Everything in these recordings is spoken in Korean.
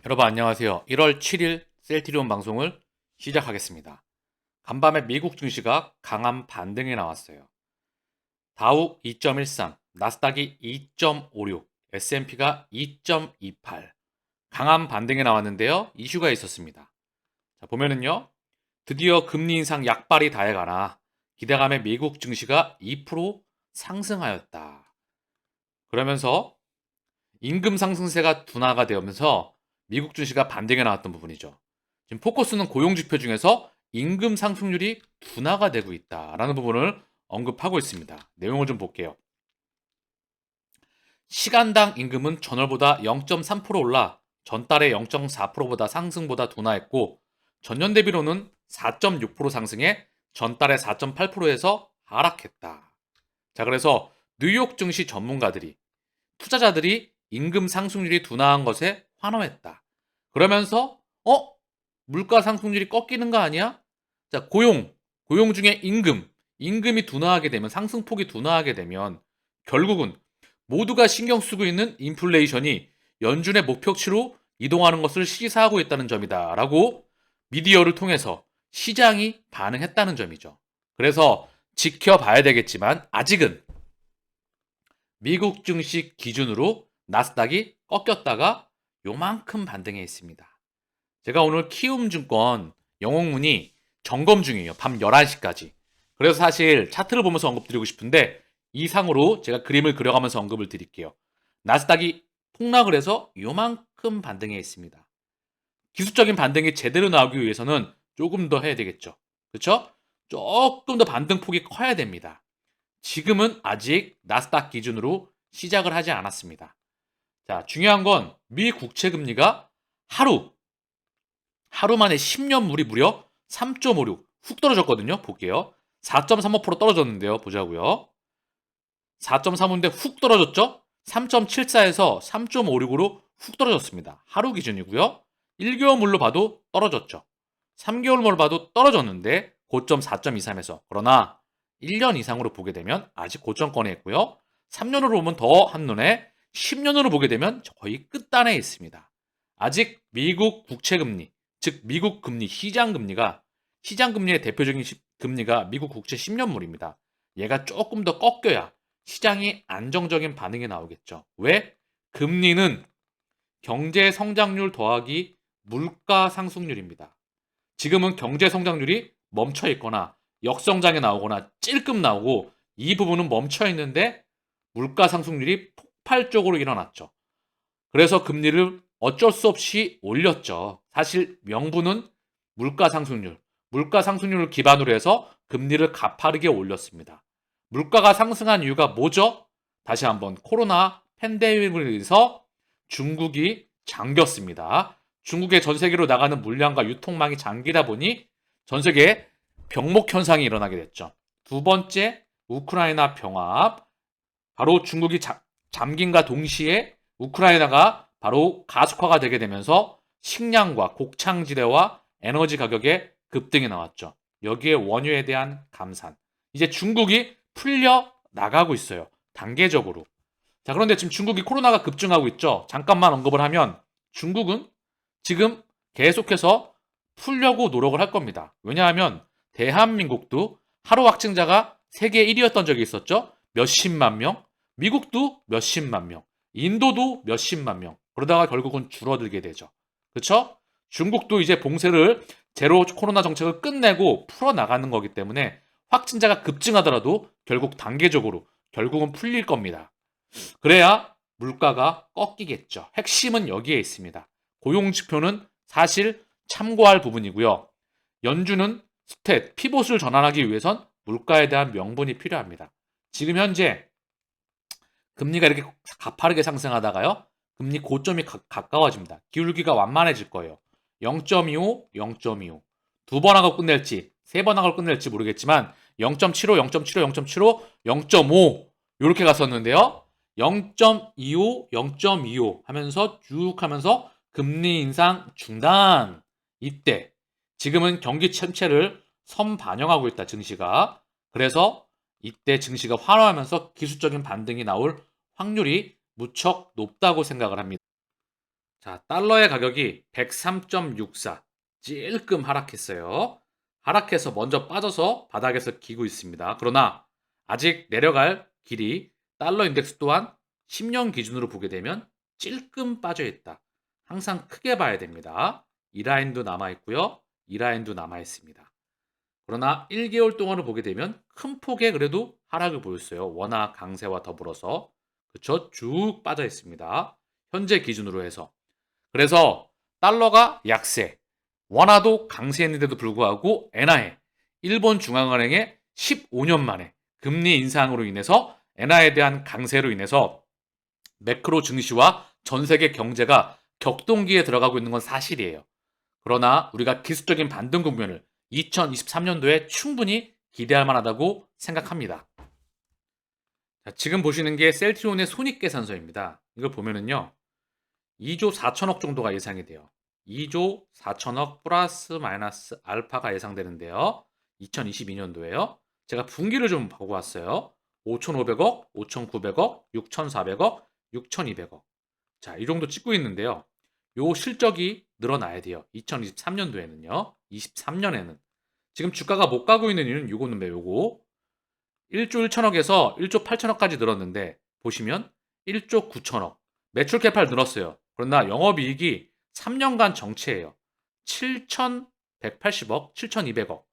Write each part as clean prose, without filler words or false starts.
여러분 안녕하세요. 1월 7일 셀트리온 방송을 시작하겠습니다. 간밤에 미국 증시가 강한 반등이 나왔어요. 다우 2.13, 나스닥이 2.56, S&P가 2.28. 강한 반등이 나왔는데요. 이슈가 있었습니다. 자, 보면은요. 드디어 금리 인상 약발이 다해가나 기대감에 미국 증시가 2% 상승하였다. 그러면서 임금 상승세가 둔화가 되면서 미국 증시가 반등에 나왔던 부분이죠. 지금 포커스는 고용 지표 중에서 임금 상승률이 둔화가 되고 있다라는 부분을 언급하고 있습니다. 내용을 좀 볼게요. 시간당 임금은 전월보다 0.3% 올라 전달의 0.4%보다 상승보다 둔화했고 전년 대비로는 4.6% 상승해 전달의 4.8%에서 하락했다. 자, 그래서 뉴욕 증시 전문가들이 투자자들이 임금 상승률이 둔화한 것에 환호했다. 그러면서 물가 상승률이 꺾이는 거 아니야? 자, 고용 중에 임금이 둔화하게 되면 상승폭이 둔화하게 되면 결국은 모두가 신경 쓰고 있는 인플레이션이 연준의 목표치로 이동하는 것을 시사하고 있다는 점이다라고 미디어를 통해서 시장이 반응했다는 점이죠. 그래서 지켜봐야 되겠지만 아직은 미국 증시 기준으로 나스닥이 꺾였다가 요만큼 반등해 있습니다. 제가 오늘 키움증권 영옥문이 점검 중이에요. 밤 11시까지. 그래서 사실 차트를 보면서 언급드리고 싶은데 이상으로 제가 그림을 그려가면서 언급을 드릴게요. 나스닥이 폭락을 해서 요만큼 반등해 있습니다. 기술적인 반등이 제대로 나오기 위해서는 조금 더 해야 되겠죠. 그렇죠? 조금 더 반등폭이 커야 됩니다. 지금은 아직 나스닥 기준으로 시작을 하지 않았습니다. 자, 중요한 건 미 국채 금리가 하루 만에 10년물이 무려 3.56 훅 떨어졌거든요. 볼게요. 4.35% 떨어졌는데요. 보자고요. 4.35인데 훅 떨어졌죠? 3.74에서 3.56으로 훅 떨어졌습니다. 하루 기준이고요. 1개월물로 봐도 떨어졌죠. 3개월물로 봐도 떨어졌는데 고점 4.23에서 그러나 1년 이상으로 보게 되면 아직 고점권에 있고요. 3년으로 보면 더 한눈에 10년으로 보게 되면 거의 끝단에 있습니다. 아직 미국 국채금리, 즉 미국 금리, 시장금리의 대표적인 금리가 미국 국채 10년물입니다. 얘가 조금 더 꺾여야 시장이 안정적인 반응이 나오겠죠. 왜? 금리는 경제 성장률 더하기 물가 상승률입니다. 지금은 경제 성장률이 멈춰 있거나 역성장에 나오거나 찔끔 나오고 이 부분은 멈춰 있는데 물가 상승률이 폭발적으로 일어났죠. 그래서 금리를 어쩔 수 없이 올렸죠. 사실 명분은 물가 상승률. 물가 상승률을 기반으로 해서 금리를 가파르게 올렸습니다. 물가가 상승한 이유가 뭐죠? 다시 한번 코로나 팬데믹으로 인해서 중국이 잠겼습니다. 중국의 전 세계로 나가는 물량과 유통망이 잠기다 보니 전 세계에 병목 현상이 일어나게 됐죠. 두 번째, 우크라이나 병합. 바로 중국이 잠김과 동시에 우크라이나가 바로 가속화가 되게 되면서 식량과 곡창지대와 에너지 가격에 급등이 나왔죠. 여기에 원유에 대한 감산. 이제 중국이 풀려 나가고 있어요. 단계적으로. 자, 그런데 지금 중국이 코로나가 급증하고 있죠. 잠깐만 언급을 하면 중국은 지금 계속해서 풀려고 노력을 할 겁니다. 왜냐하면 대한민국도 하루 확진자가 세계 1위였던 적이 있었죠. 몇십만 명. 미국도 몇십만 명. 인도도 몇십만 명. 그러다가 결국은 줄어들게 되죠. 그렇죠? 중국도 이제 봉쇄를 제로 코로나 정책을 끝내고 풀어나가는 거기 때문에 확진자가 급증하더라도 결국 단계적으로 결국은 풀릴 겁니다. 그래야 물가가 꺾이겠죠. 핵심은 여기에 있습니다. 고용지표는 사실 참고할 부분이고요. 연준은 피봇을 전환하기 위해선 물가에 대한 명분이 필요합니다. 지금 현재 금리가 이렇게 가파르게 상승하다가요. 금리 고점이 가까워집니다. 기울기가 완만해질 거예요. 0.25, 0.25. 두 번 하고 끝낼지, 세 번 하고 끝낼지 모르겠지만 0.75, 0.75, 0.75, 0.5 이렇게 갔었는데요. 0.25, 0.25 하면서 쭉 하면서 금리 인상 중단. 이때 지금은 경기 침체를 선반영하고 있다, 증시가. 그래서 이때 증시가 환호하면서 기술적인 반등이 나올 확률이 무척 높다고 생각을 합니다. 자, 달러의 가격이 103.64 찔끔 하락했어요. 하락해서 먼저 빠져서 바닥에서 기고 있습니다. 그러나 아직 내려갈 길이 달러 인덱스 또한 10년 기준으로 보게 되면 찔끔 빠져 있다. 항상 크게 봐야 됩니다. 이 라인도 남아 있고요. 이 라인도 남아 있습니다. 그러나 1개월 동안을 보게 되면 큰 폭의 그래도 하락을 보였어요. 원화 강세와 더불어서. 그쵸? 쭉 빠져 있습니다. 현재 기준으로 해서. 그래서 달러가 약세, 원화도 강세했는데도 불구하고 엔화에 일본 중앙은행의 15년 만에 금리 인상으로 인해서 엔화에 대한 강세로 인해서 매크로 증시와 전 세계 경제가 격동기에 들어가고 있는 건 사실이에요. 그러나 우리가 기술적인 반등 국면을 2023년도에 충분히 기대할 만하다고 생각합니다. 자, 지금 보시는 게 셀트리온의 손익계산서입니다. 이걸 보면은요. 2조 4천억 정도가 예상이 돼요. 2조 4천억 플러스 마이너스 알파가 예상되는데요. 2022년도에요. 제가 분기를 좀 보고 왔어요. 5,500억, 5,900억, 6,400억, 6,200억. 자, 이 정도 찍고 있는데요. 요 실적이 늘어나야 돼요. 2023년도에는요. 23년에는. 지금 주가가 못 가고 있는 이유는 요거는 요거. 1조 1천억에서 1조 8천억까지 늘었는데 보시면 1조 9천억. 매출 개팔 늘었어요. 그러나 영업이익이 3년간 정체예요. 7,180억, 7,200억,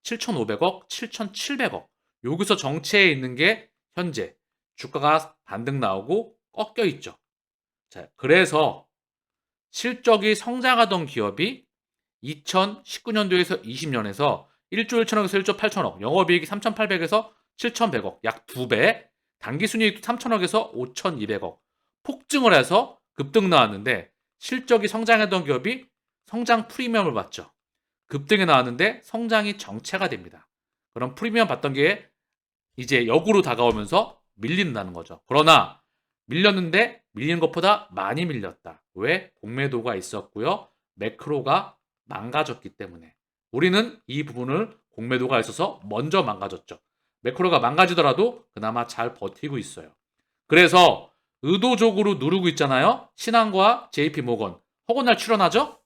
7,500억, 7,700억. 여기서 정체에 있는 게 현재 주가가 반등 나오고 꺾여 있죠. 자, 그래서 실적이 성장하던 기업이 2019년도에서 20년에서 1조 1천억에서 1조 8천억, 영업이익이 3,800에서 7,100억, 약 2배, 당기순이익도 3천억에서 5,200억, 폭증을 해서 급등 나왔는데 실적이 성장했던 기업이 성장 프리미엄을 받죠. 급등이 나왔는데 성장이 정체가 됩니다. 그럼 프리미엄 받던 게 이제 역으로 다가오면서 밀린다는 거죠. 그러나 밀렸는데 밀린 것보다 많이 밀렸다. 왜? 공매도가 있었고요. 매크로가 망가졌기 때문에. 우리는 이 부분을 공매도가 있어서 먼저 망가졌죠. 매크로가 망가지더라도 그나마 잘 버티고 있어요. 그래서 의도적으로 누르고 있잖아요. 신한과 JP 모건. 허구날 출연하죠?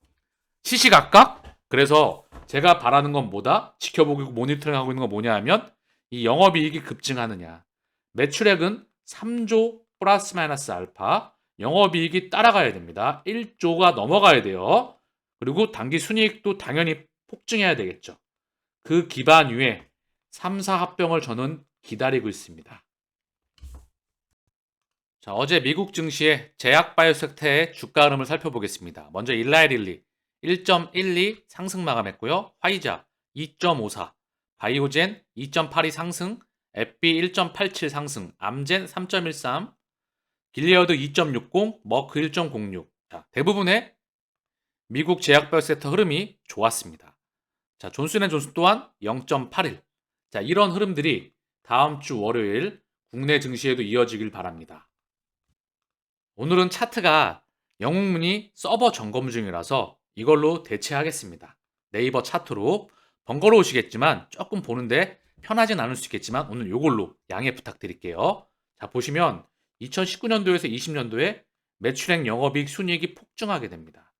시시각각. 그래서 제가 바라는 건 뭐다? 지켜보고 모니터링 하고 있는 건 뭐냐 하면 이 영업이익이 급증하느냐. 매출액은 3조 플러스 마이너스 알파. 영업이익이 따라가야 됩니다. 1조가 넘어가야 돼요. 그리고 당기 순이익도 당연히 폭증해야 되겠죠. 그 기반 위에 3사 합병을 저는 기다리고 있습니다. 자, 어제 미국 증시의 제약 바이오 섹터의 주가 흐름을 살펴보겠습니다. 먼저 일라이릴리 1.12 상승 마감했고요. 화이자 2.54, 바이오젠 2.82 상승, 앱비 1.87 상승, 암젠 3.13, 길리어드 2.60, 머크 1.06. 자, 대부분의 미국 제약 바이오 섹터 흐름이 좋았습니다. 자, 존슨앤존슨 또한 0.81. 자, 이런 흐름들이 다음 주 월요일 국내 증시에도 이어지길 바랍니다. 오늘은 차트가 영웅문이 서버 점검 중이라서 이걸로 대체하겠습니다. 네이버 차트로 번거로우시겠지만 조금 보는데 편하진 않을 수 있겠지만 오늘 이걸로 양해 부탁드릴게요. 자, 보시면 2019년도에서 20년도에 매출액 영업이익 순이익이 폭증하게 됩니다.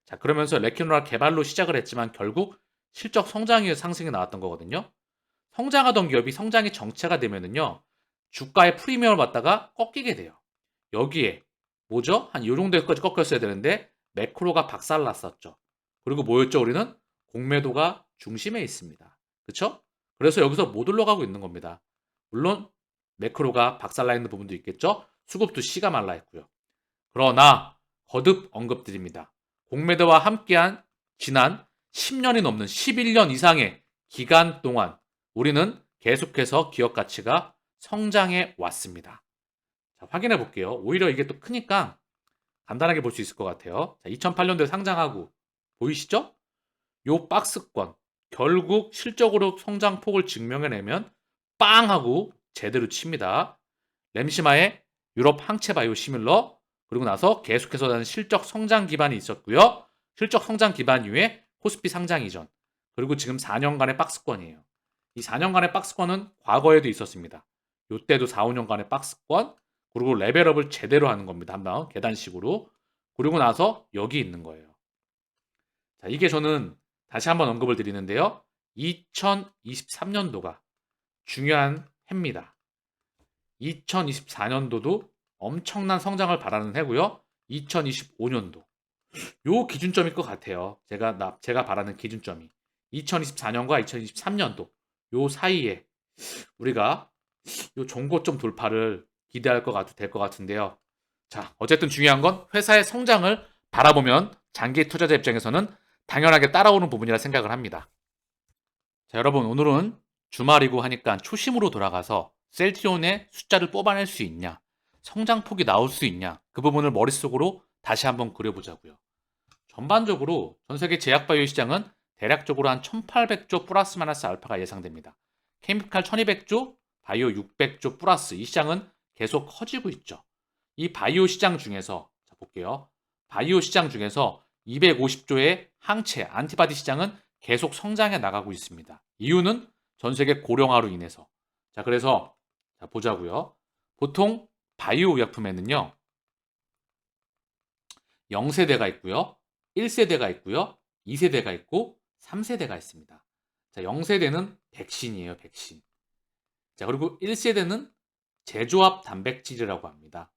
자, 그러면서 레키노라 개발로 시작을 했지만 결국 실적 성장의 상승이 나왔던 거거든요. 성장하던 기업이 성장이 정체가 되면은요. 주가의 프리미엄을 받다가 꺾이게 돼요. 여기에 뭐죠? 한 요 정도까지 꺾였어야 되는데 매크로가 박살났었죠. 그리고 뭐였죠? 우리는 공매도가 중심에 있습니다. 그렇죠? 그래서 여기서 못 올라가고 있는 겁니다. 물론 매크로가 박살나 있는 부분도 있겠죠. 수급도 씨가 말라 있고요. 그러나 거듭 언급드립니다. 공매도와 함께한 지난 10년이 넘는 11년 이상의 기간 동안 우리는 계속해서 기업 가치가 성장해 왔습니다. 자, 확인해 볼게요. 오히려 이게 또 크니까 간단하게 볼 수 있을 것 같아요. 자, 2008년도에 상장하고 보이시죠? 요 박스권 결국 실적으로 성장폭을 증명해내면 빵 하고 제대로 칩니다. 램시마의 유럽 항체 바이오 시밀러 그리고 나서 계속해서 나는 실적 성장 기반이 있었고요. 실적 성장 기반 이후에 코스피 상장 이전 그리고 지금 4년간의 박스권이에요. 이 4년간의 박스권은 과거에도 있었습니다. 요때도 4, 5년간의 박스권 그리고 레벨업을 제대로 하는 겁니다. 한번 계단식으로. 그리고 나서 여기 있는 거예요. 자, 이게 저는 다시 한번 언급을 드리는데요. 2023년도가 중요한 해입니다. 2024년도도 엄청난 성장을 바라는 해고요. 2025년도 요 기준점일 것 같아요. 제가 바라는 기준점이 2024년과 2023년도 요 사이에 우리가 요 종고점 돌파를 기대할 될 것 같은데요. 자, 어쨌든 중요한 건 회사의 성장을 바라보면 장기 투자자 입장에서는 당연하게 따라오는 부분이라 생각을 합니다. 자, 여러분 오늘은 주말이고 하니까 초심으로 돌아가서 셀트리온의 숫자를 뽑아낼 수 있냐, 성장폭이 나올 수 있냐, 그 부분을 머릿속으로 다시 한번 그려보자고요. 전반적으로 전 세계 제약바이오 시장은 대략적으로 한 1800조 플러스 마이너스 알파가 예상됩니다. 케미칼 1200조, 바이오 600조 플러스 이 시장은 계속 커지고 있죠. 이 바이오 시장 중에서 자 볼게요. 바이오 시장 중에서 250조의 항체, 안티바디 시장은 계속 성장해 나가고 있습니다. 이유는 전 세계 고령화로 인해서. 자, 그래서 자, 보자고요. 보통 바이오 의약품에는요. 0세대가 있고요. 1세대가 있고요. 2세대가 있고 3세대가 있습니다. 자, 0세대는 백신이에요, 백신. 자, 그리고 1세대는 제조합 단백질이라고 합니다.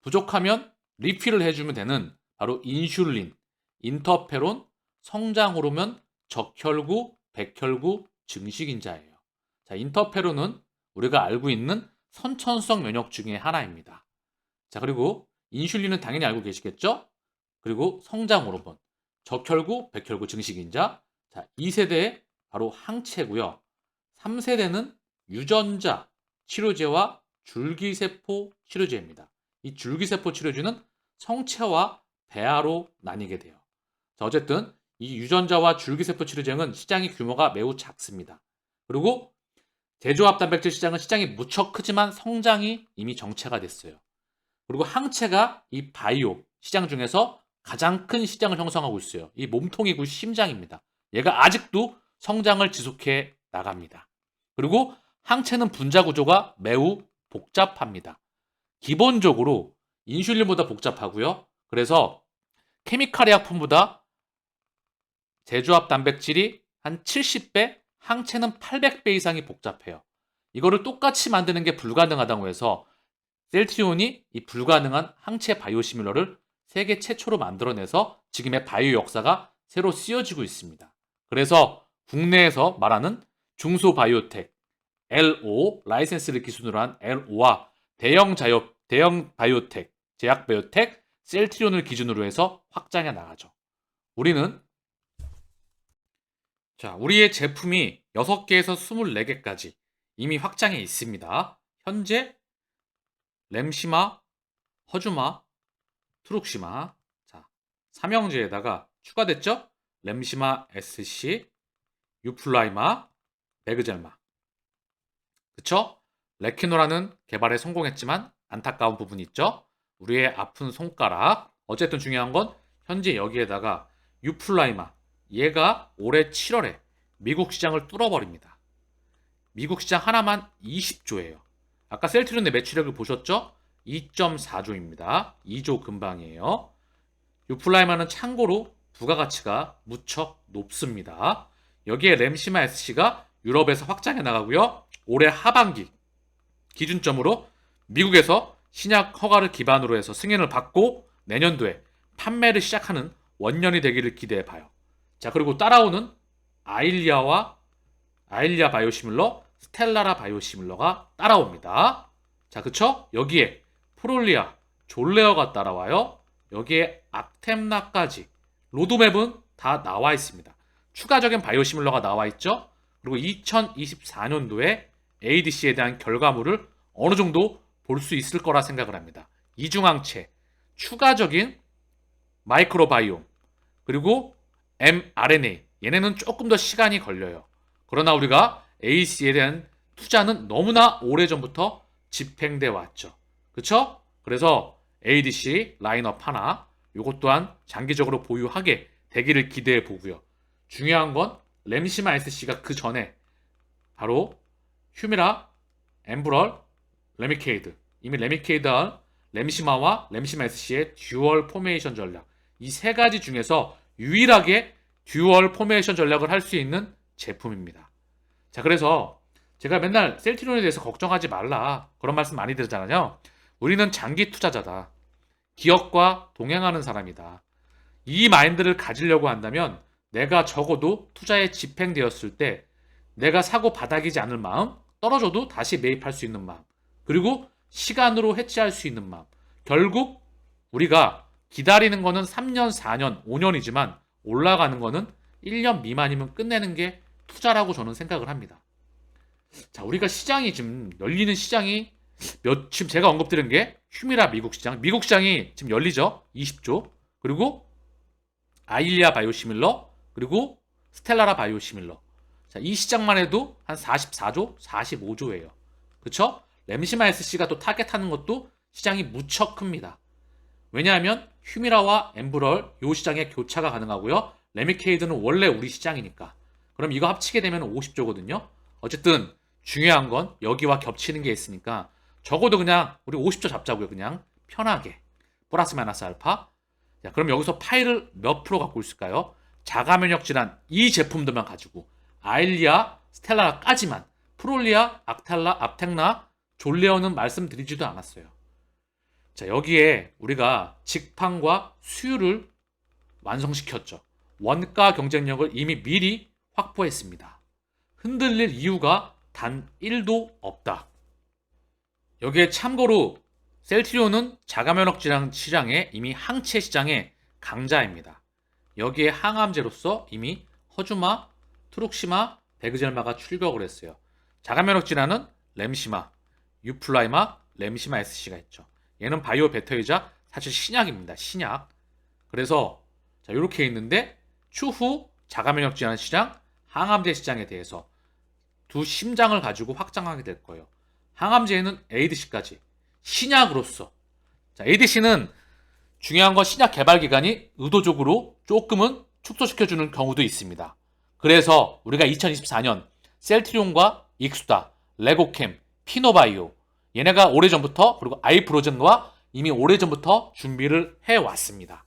부족하면 리필을 해주면 되는 바로 인슐린, 인터페론, 성장 호르몬, 적혈구, 백혈구, 증식인자예요. 자, 인터페론은 우리가 알고 있는 선천성 면역 중에 하나입니다. 자, 그리고 인슐린은 당연히 알고 계시겠죠? 그리고 성장 호르몬, 적혈구, 백혈구, 증식인자. 자, 2세대 바로 항체고요. 3세대는 유전자 치료제와 줄기세포 치료제입니다. 이 줄기세포 치료제는 성체와 배아로 나뉘게 돼요. 자, 어쨌든 이 유전자와 줄기세포 치료제는 시장의 규모가 매우 작습니다. 그리고 제조합 단백질 시장은 시장이 무척 크지만 성장이 이미 정체가 됐어요. 그리고 항체가 이 바이오 시장 중에서 가장 큰 시장을 형성하고 있어요. 이 몸통이고 심장입니다. 얘가 아직도 성장을 지속해 나갑니다. 그리고 항체는 분자 구조가 매우 복잡합니다. 기본적으로 인슐린보다 복잡하고요. 그래서 케미칼 의약품보다 제조합 단백질이 한 70배, 항체는 800배 이상이 복잡해요. 이거를 똑같이 만드는 게 불가능하다고 해서 셀트리온이 이 불가능한 항체 바이오시밀러를 세계 최초로 만들어내서 지금의 바이오 역사가 새로 쓰여지고 있습니다. 그래서 국내에서 말하는 중소바이오텍, LO, 라이센스를 기준으로 한 LO와 대형 바이오텍, 제약바이오텍, 셀트리온을 기준으로 해서 확장해 나가죠. 우리의 제품이 6개에서 24개까지 이미 확장해 있습니다. 현재 램시마, 허주마, 트룩시마, 자, 삼형제에다가 추가됐죠? 램시마 SC, 유플라이마, 메그젤마. 그쵸? 레키노라는 개발에 성공했지만 안타까운 부분이 있죠? 우리의 아픈 손가락. 어쨌든 중요한 건 현재 여기에다가 유플라이마. 얘가 올해 7월에 미국 시장을 뚫어버립니다. 미국 시장 하나만 20조예요. 아까 셀트리온의 매출액을 보셨죠? 2.4조입니다. 2조 근방이에요. 유플라이마는 참고로 부가가치가 무척 높습니다. 여기에 램시마 SC가 유럽에서 확장해 나가고요. 올해 하반기 기준점으로 미국에서 신약 허가를 기반으로 해서 승인을 받고 내년도에 판매를 시작하는 원년이 되기를 기대해 봐요. 자, 그리고 따라오는 아일리아 바이오시밀러, 스텔라라 바이오시밀러가 따라옵니다. 자, 그쵸? 여기에 프롤리아, 졸레어가 따라와요. 여기에 악템나까지 로드맵은 다 나와 있습니다. 추가적인 바이오시밀러가 나와 있죠. 그리고 2024년도에 ADC에 대한 결과물을 어느 정도 볼 수 있을 거라 생각을 합니다. 이중항체, 추가적인 마이크로바이옴, 그리고 mRNA, 얘네는 조금 더 시간이 걸려요. 그러나 우리가 ADC에 대한 투자는 너무나 오래전부터 집행돼 왔죠. 그쵸? 그래서 ADC 라인업 하나, 요것 또한 장기적으로 보유하게 되기를 기대해 보고요. 중요한 건 램시마 SC가 그 전에 바로 휴미라, 엠브럴, 레미케이드, 이미 레미케이드 램시마와 램시마 SC의 듀얼 포메이션 전략. 이 세 가지 중에서 유일하게 듀얼 포메이션 전략을 할 수 있는 제품입니다. 자, 그래서 제가 맨날 셀트리온에 대해서 걱정하지 말라 그런 말씀 많이 드리잖아요. 우리는 장기 투자자다. 기업과 동행하는 사람이다. 이 마인드를 가지려고 한다면 내가 적어도 투자에 집행되었을 때 내가 사고 바닥이지 않을 마음, 떨어져도 다시 매입할 수 있는 마음, 그리고 시간으로 해치할 수 있는 마음. 결국 우리가 기다리는 거는 3년, 4년, 5년이지만 올라가는 거는 1년 미만이면 끝내는 게 투자라고 저는 생각을 합니다. 자, 우리가 시장이 지금 열리는 시장이 지금 제가 언급드린 게 휴미라 미국 시장. 미국 시장이 지금 열리죠. 20조. 그리고 아일리아 바이오시밀러, 그리고 스텔라라 바이오시밀러. 자, 이 시장만 해도 한 44조, 45조예요. 그쵸? 램시마 SC가 또 타겟하는 것도 시장이 무척 큽니다. 왜냐하면 휴미라와 엠브럴 요 시장에 교차가 가능하고요. 레미케이드는 원래 우리 시장이니까. 그럼 이거 합치게 되면 50조거든요. 어쨌든 중요한 건 여기와 겹치는 게 있으니까 적어도 그냥 우리 50조 잡자고요. 그냥 편하게. 플러스 마이너스 알파. 자, 그럼 여기서 파일을 몇 프로 갖고 있을까요? 자가면역 질환 이 제품들만 가지고 아일리아, 스텔라까지만 프롤리아, 악탈라, 앞텍나, 졸레오는 말씀드리지도 않았어요. 자, 여기에 우리가 직판과 수율을 완성시켰죠. 원가 경쟁력을 이미 미리 확보했습니다. 흔들릴 이유가 단 1도 없다. 여기에 참고로 셀트리온은 자가면역 질환 시장에 이미 항체 시장의 강자입니다. 여기에 항암제로서 이미 허주마, 트룩시마, 베그젤마가 출격을 했어요. 자가면역 질환은 램시마, 유플라이마, 램시마 SC가 있죠. 얘는 바이오 베터이자 사실 신약입니다. 신약. 그래서 자, 이렇게 있는데 추후 자가면역 질환 시장, 항암제 시장에 대해서 두 심장을 가지고 확장하게 될 거예요. 항암제에는 에이드시까지 신약으로서. 자, 에이드시는 중요한 건 신약 개발 기간이 의도적으로 조금은 축소시켜주는 경우도 있습니다. 그래서 우리가 2024년 셀트리온과 익수다, 레고캠, 피노바이오 얘네가 오래전부터 그리고 아이프로젠과 이미 오래전부터 준비를 해왔습니다.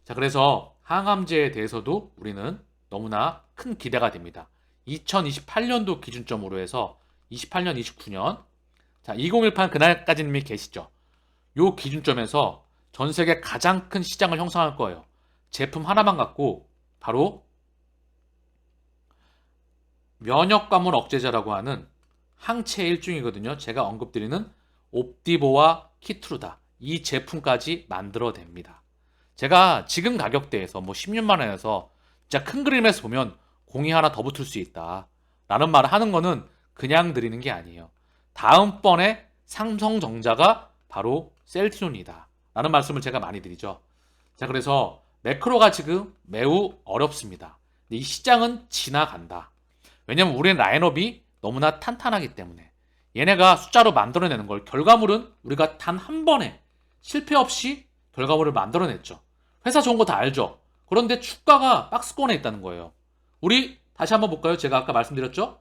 자, 그래서 항암제에 대해서도 우리는 너무나 큰 기대가 됩니다. 2028년도 기준점으로 해서 28년, 29년 자 2018 그날까지는 이미 계시죠. 요 기준점에서 전 세계 가장 큰 시장을 형성할 거예요. 제품 하나만 갖고 바로 면역과물 억제제라고 하는 항체 일종이거든요. 제가 언급드리는 옵디보와 키트루다 이 제품까지 만들어냅니다. 제가 지금 가격대에서 뭐 16만 원에서 진짜 큰 그림에서 보면 공이 하나 더 붙을 수 있다 라는 말을 하는 거는 그냥 드리는 게 아니에요. 다음번에 삼성전자가 바로 셀트리온이다 라는 말씀을 제가 많이 드리죠. 자, 그래서 매크로가 지금 매우 어렵습니다. 근데 이 시장은 지나간다. 왜냐면 우리는 라인업이 너무나 탄탄하기 때문에 얘네가 숫자로 만들어내는 걸 결과물은 우리가 단 한 번에 실패 없이 결과물을 만들어냈죠. 회사 좋은 거 다 알죠. 그런데 주가가 박스권에 있다는 거예요. 우리 다시 한번 볼까요? 제가 아까 말씀드렸죠.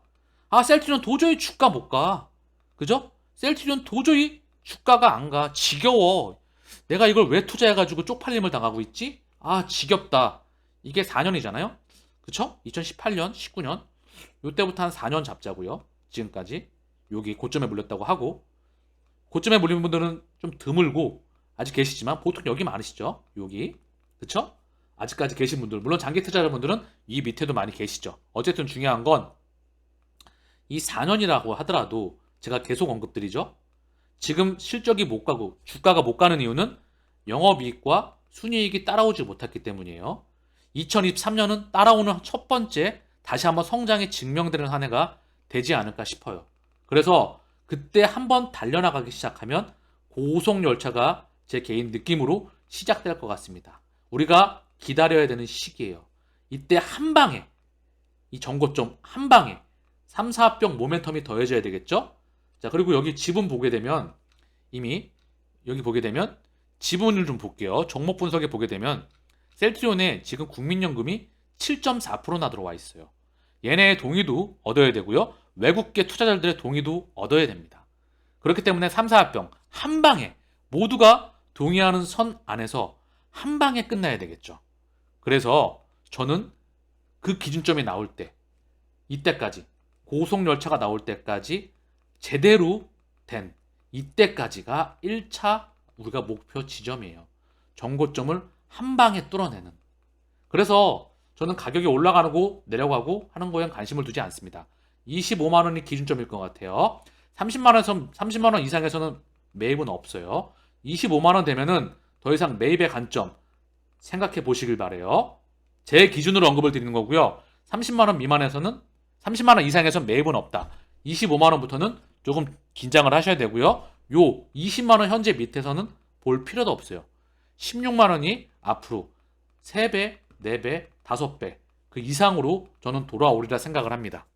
아, 셀트리온 도저히 주가 못 가. 그죠? 셀트리온 도저히 주가가 안 가. 지겨워. 내가 이걸 왜 투자해가지고 쪽팔림을 당하고 있지? 아, 지겹다. 이게 4년이잖아요. 그쵸? 2018년, 19년 요때부터 한 4년 잡자고요. 지금까지 여기 고점에 물렸다고 하고 고점에 물린 분들은 좀 드물고 아직 계시지만 보통 여기 많으시죠. 여기 그쵸? 아직까지 계신 분들 물론 장기 투자자분들은 이 밑에도 많이 계시죠. 어쨌든 중요한 건 이 4년이라고 하더라도 제가 계속 언급드리죠. 지금 실적이 못 가고 주가가 못 가는 이유는 영업이익과 순이익이 따라오지 못했기 때문이에요. 2023년은 따라오는 첫 번째 다시 한번 성장이 증명되는 한 해가 되지 않을까 싶어요. 그래서 그때 한번 달려나가기 시작하면 고속열차가 제 개인 느낌으로 시작될 것 같습니다. 우리가 기다려야 되는 시기예요. 이때 한 방에 이 전고점 한 방에 3, 4병 모멘텀이 더해져야 되겠죠? 자, 그리고 여기 지분 보게 되면 이미 여기 보게 되면 지분을 좀 볼게요. 종목 분석에 보게 되면 셀트리온에 지금 국민연금이 7.4%나 들어와 있어요. 얘네의 동의도 얻어야 되고요. 외국계 투자자들의 동의도 얻어야 됩니다. 그렇기 때문에 3, 4병 한 방에 모두가 동의하는 선 안에서 한 방에 끝나야 되겠죠. 그래서 저는 그 기준점이 나올 때, 이때까지, 고속열차가 나올 때까지 제대로 된 이때까지가 1차 우리가 목표 지점이에요. 정고점을 한 방에 뚫어내는. 그래서 저는 가격이 올라가고 내려가고 하는 거에 관심을 두지 않습니다. 25만 원이 기준점일 것 같아요. 30만 원 이상에서는 매입은 없어요. 25만 원 되면은 더 이상 매입의 관점 생각해 보시길 바래요. 제 기준으로 언급을 드리는 거고요. 30만 원 미만에서는 30만 원 이상에서 매입은 없다. 25만 원부터는 조금 긴장을 하셔야 되고요. 요 20만 원 현재 밑에서는 볼 필요도 없어요. 16만 원이 앞으로 3배, 4배, 5배 그 이상으로 저는 돌아오리라 생각을 합니다.